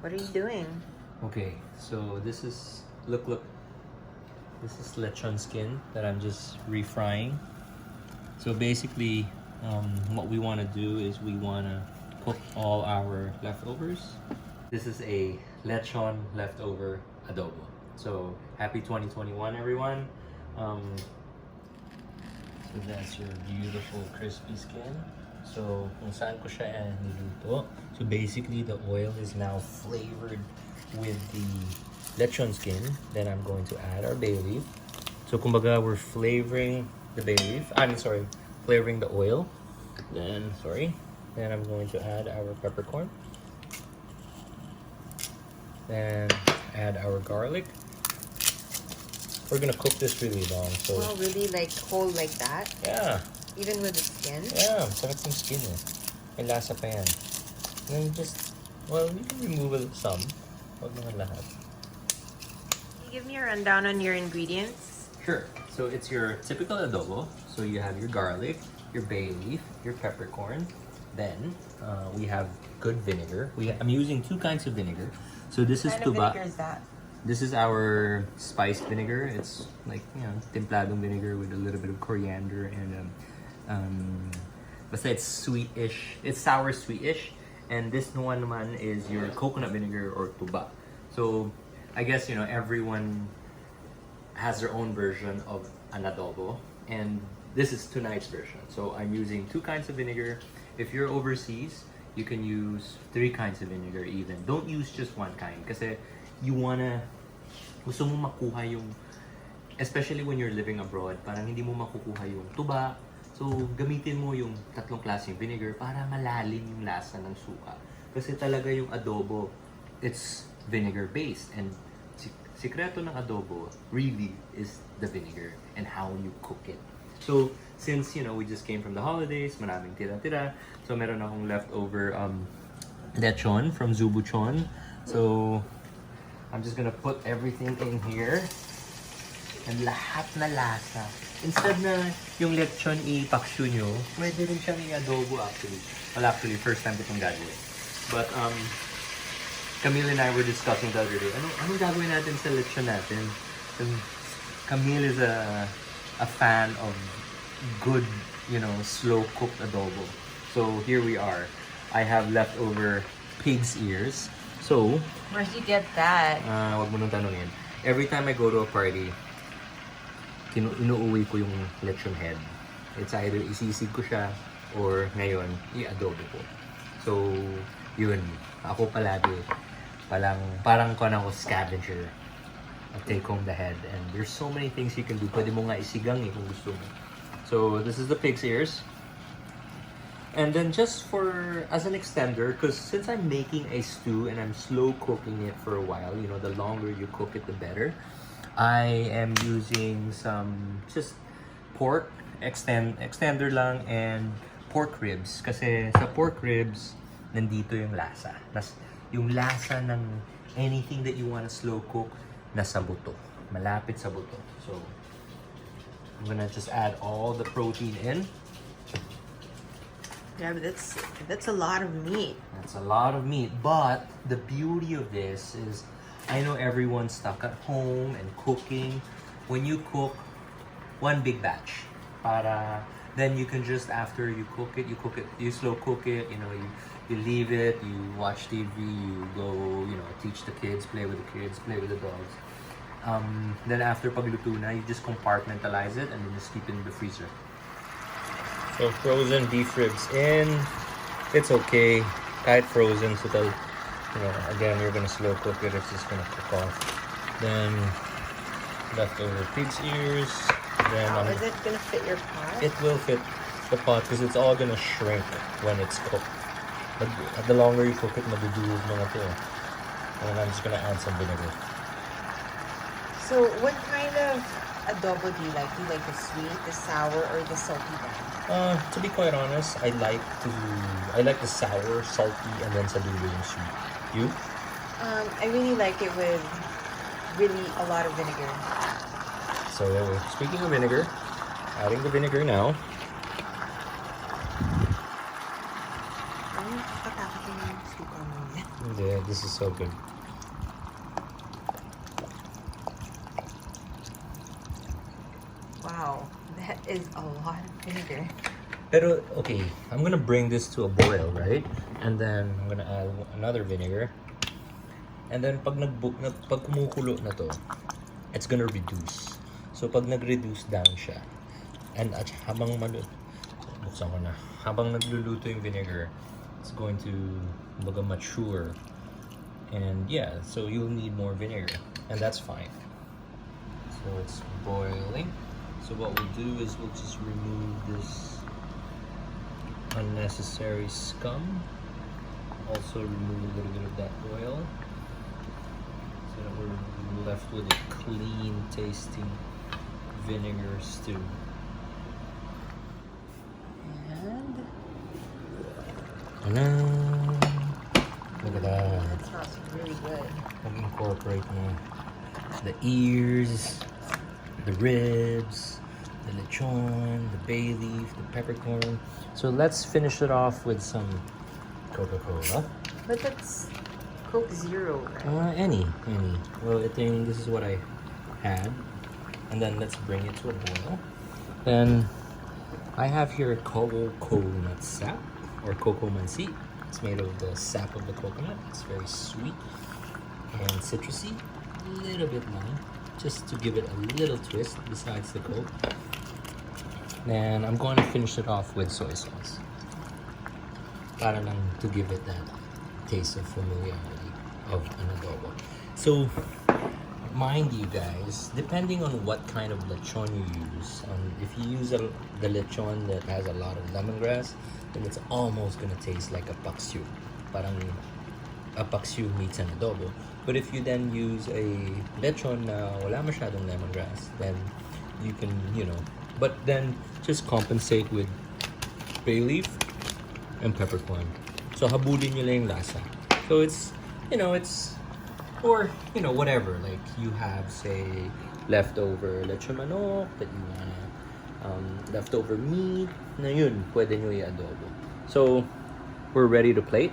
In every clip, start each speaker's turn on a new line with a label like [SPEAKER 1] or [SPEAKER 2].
[SPEAKER 1] What are you doing?
[SPEAKER 2] Okay, so this is look. This is lechon skin that I'm just refrying. So basically, what we want to do is we want to cook all our leftovers. This is a lechon leftover adobo. So happy 2021, everyone. So that's your beautiful crispy skin. So kung saan ko siya niluto. So basically, the oil is now flavored with the lechon skin. Then I'm going to add our bay leaf. So kumbaga, we're flavoring the bay leaf. Flavoring the oil. Then I'm going to add our peppercorn. Then add our garlic. We're gonna cook this really long. So
[SPEAKER 1] Well, really like whole like that?
[SPEAKER 2] yeah.
[SPEAKER 1] Even with the skin?
[SPEAKER 2] Yeah, sarap yung skin eh. May lasa pa yan. And then you can remove some. Huwag naman lahat.
[SPEAKER 1] Can you give me a rundown on your ingredients?
[SPEAKER 2] Sure. So it's your typical adobo. So you have your garlic, your bay leaf, your peppercorn. Then we have good vinegar. I'm using 2 kinds of vinegar. So this is
[SPEAKER 1] What kind of
[SPEAKER 2] tuba.
[SPEAKER 1] vinegar is that?
[SPEAKER 2] This is our spiced vinegar. It's like, templadong vinegar with a little bit of coriander and basta it's sweetish. It's sour sweetish. And this one naman is your coconut vinegar or tuba. So I guess everyone has their own version of an adobo, and this is tonight's version. So I'm using 2 kinds of vinegar. If you're overseas, you can use 3 kinds of vinegar even. Don't use just 1 kind kasi gusto mo makuha yung, especially when you're living abroad, parang hindi mo makukuha yung tuba. So gamitin mo yung 3 klaseng vinegar para malalim yung lasa ng suka. Kasi talaga yung adobo, it's vinegar based, and sikreto ng adobo really is the vinegar and how you cook it. So since we just came from the holidays, maraming tira-tira. So meron akong leftover lechon from Zubuchon. So I'm just gonna put everything in here. And lahat na lasa. Instead na yung lechon i-paksiw nyo, pwede rin siyang i-adobo actually. Well, actually, first time ko itong gagawin. But Camille and I were discussing the other day, anong gagawin natin sa lechon natin? Camille is a fan of good, slow-cooked adobo. So here we are. I have leftover pig's ears. So,
[SPEAKER 1] Where'd you get that?
[SPEAKER 2] wag mo nang tanungin. Every time I go to a party, inuuwi ko yung lechon head. It's either isisig ko siya or ngayon, i-adobo ko. So, yun. Ako palagi, parang ako scavenger. I take home the head. And there's so many things you can do. Pwede mo nga isigang kung gusto mo. So, this is the pig's ears. And then just as an extender, because since I'm making a stew and I'm slow cooking it for a while, the longer you cook it, the better. I am using some just pork extender lang and pork ribs. Kasi sa pork ribs, nandito yung lasa. Yung lasa ng anything that you want to slow cook, nasa buto. Malapit sa buto. So, I'm gonna just add all the protein in.
[SPEAKER 1] Yeah, but that's a lot of meat.
[SPEAKER 2] That's a lot of meat, but the beauty of this is I know everyone's stuck at home and cooking. When you cook one big batch, then you can just after you cook it, you slow cook it, you leave it, you watch TV, you go, teach the kids, play with the kids, play with the dogs. Then after pagluto na, you just compartmentalize it and then just keep it in the freezer. So frozen beef ribs in. It's okay. Kahit frozen, so again, you're gonna slow cook it. It's just gonna cook off. Then leftover pig's ears. Then
[SPEAKER 1] Is it gonna fit your pot?
[SPEAKER 2] it will fit the pot because it's all gonna shrink when it's cooked. But the longer you cook it, madudurog na ito. And I'm just gonna add some vinegar.
[SPEAKER 1] So what kind of adobo do you like? Do you like the sweet, the sour, or the salty one?
[SPEAKER 2] To be quite honest, I like the sour, salty, and then sa dulo yung sweet. You?
[SPEAKER 1] I really like it with really a lot of vinegar.
[SPEAKER 2] So speaking of vinegar, adding the vinegar now. Yeah, this is so good.
[SPEAKER 1] Wow, that is a lot of vinegar.
[SPEAKER 2] Pero, okay, I'm gonna bring this to a boil, right? And then I'm gonna add another vinegar. And then pag kumukulo na to, it's gonna reduce. So pag nag-reduce down siya, and at buksan ko na. Habang nagluluto yung vinegar, it's going to mature. And yeah, so you'll need more vinegar, and that's fine. So it's boiling. So what we'll do is we'll just remove this unnecessary scum. Also remove a little bit of that oil, so that we're left with a clean tasting vinegar stew. And look at that.
[SPEAKER 1] That smells really good.
[SPEAKER 2] We'll incorporate the ears, the ribs, the lechon, the bay leaf, the peppercorn. So let's finish it off with some Coca-Cola.
[SPEAKER 1] But that's Coke Zero, right?
[SPEAKER 2] Any. Well, I think this is what I had. And then let's bring it to a boil. Then I have here coconut sap, or coco mansi. It's made of the sap of the coconut. It's very sweet and citrusy, a little bit lime, just to give it a little twist besides the coke. Then I'm going to finish it off with soy sauce, para lang to give it that taste of familiarity of an adobo. So, mind you guys, depending on what kind of lechon you use, if you use the lechon that has a lot of lemongrass, then it's almost gonna taste like a paksiw. Parang a paksiw meets an adobo. But if you then use a lechon na wala masyadong lemongrass, then you can, but then just compensate with bay leaf and peppercorn. So habulin nyo lang yung lasa. So it's, or, whatever. Like you have, say, leftover lechon manok that you wanna, leftover meat, na yun, pwede nyo i-adobo. So, we're ready to plate.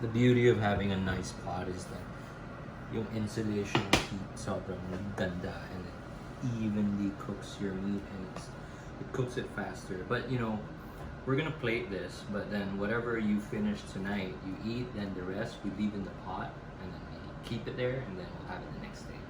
[SPEAKER 2] The beauty of having a nice pot is that yung insulation heat sobrang ganda, and it evenly cooks your meat, and it cooks it faster. But we're gonna plate this, but then whatever you finish tonight, you eat, then the rest we leave in the pot, and then we keep it there, and then we'll have it the next day.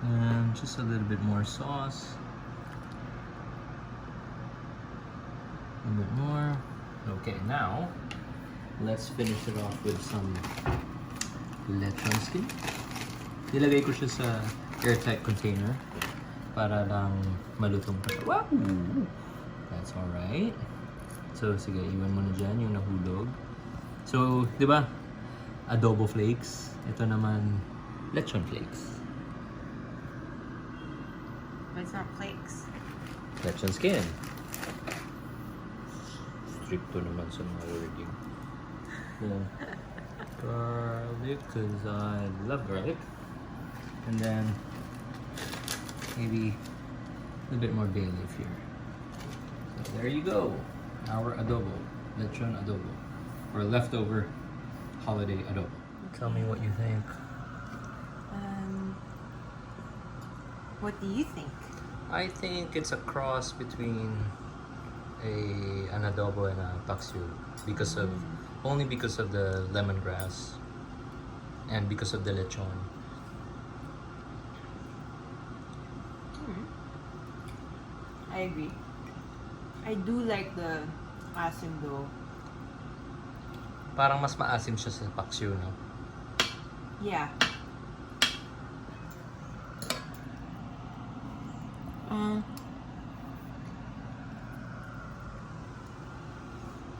[SPEAKER 2] And just a little bit more sauce. A bit more. Okay, now let's finish it off with some lechon skin. Nilagay ko siya sa airtight container para lang malutong pa siya. Wow! That's alright. So, sige, iwan mo na dyan yung nahulog. So, di ba? Adobo flakes. Ito naman, lechon flakes.
[SPEAKER 1] But it's not flakes.
[SPEAKER 2] Lechon skin. Stricto naman sa mga wording. Yeah. Garlic, because I love garlic. And then maybe a little bit more bay leaf here. So there you go. Our adobo. Lechon adobo. Or leftover holiday adobo. Tell me what you think.
[SPEAKER 1] What do you think?
[SPEAKER 2] I think it's a cross between an adobo and a paksiw because of only because of the lemongrass and because of the lechon.
[SPEAKER 1] I agree. I do like the asim though.
[SPEAKER 2] Parang mas maasim siya sa paksiw, no?
[SPEAKER 1] Yeah.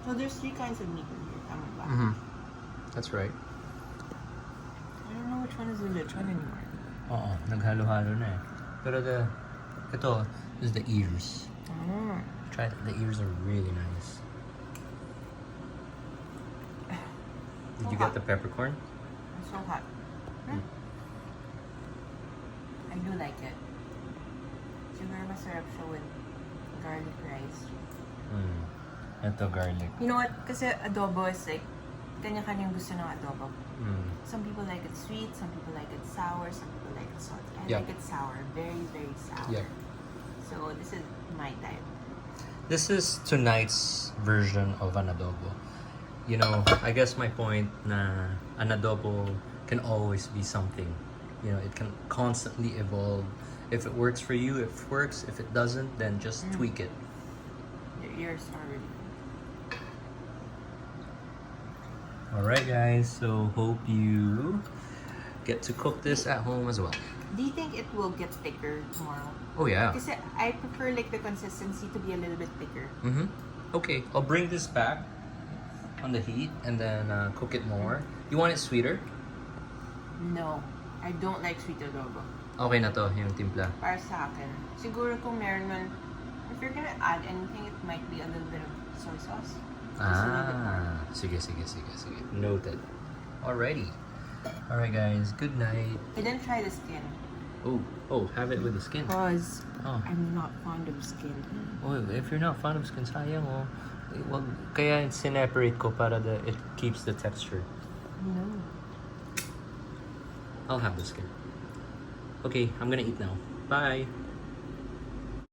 [SPEAKER 1] So there's 3 kinds of meat in here. Tama ba?
[SPEAKER 2] That's right.
[SPEAKER 1] I don't know which one is the lechon anymore.
[SPEAKER 2] Oo, naghalo-halo na eh. Pero ito is the ears. Try it. The ears are really nice. Did you get the peppercorn?
[SPEAKER 1] It's so hot. I like it. Siguro masarap siya with garlic rice.
[SPEAKER 2] Ito garlic.
[SPEAKER 1] You know what? Kasi adobo is like, kanya-kanyang gusto ng adobo. Some people like it sweet, some people like it sour, some people like it salty. I
[SPEAKER 2] Yep.
[SPEAKER 1] like it sour, very, very sour.
[SPEAKER 2] Yep.
[SPEAKER 1] So this is my type.
[SPEAKER 2] This is tonight's version of an adobo. You know, I guess my point na an adobo can always be something. You know, it can constantly evolve. If it works for you, it works. If it doesn't, then just tweak it.
[SPEAKER 1] Your ears are really good.
[SPEAKER 2] Alright guys, so hope you get to cook this at home as well.
[SPEAKER 1] Do you think it will get thicker tomorrow?
[SPEAKER 2] Oh yeah.
[SPEAKER 1] Kasi I prefer like the consistency to be a little bit thicker.
[SPEAKER 2] Okay, I'll bring this back on the heat and then cook it more. You want it sweeter?
[SPEAKER 1] No, I don't like sweet adobo.
[SPEAKER 2] Okay na to, yung timpla.
[SPEAKER 1] Para sa akin, siguro kung meron man, if you're gonna add anything, it might be a little bit of soy sauce. Just a little bit more.
[SPEAKER 2] Sige. Noted. Alrighty. Alright guys, good night.
[SPEAKER 1] I didn't try the skin.
[SPEAKER 2] Oh, have it with the skin.
[SPEAKER 1] Because
[SPEAKER 2] Oh.
[SPEAKER 1] I'm not fond of skin.
[SPEAKER 2] Oh, if you're not fond of skin, sayang oh. Well, kaya sineparate ko para it keeps the texture.
[SPEAKER 1] No.
[SPEAKER 2] I'll have the skin. Okay, I'm gonna eat now. Bye.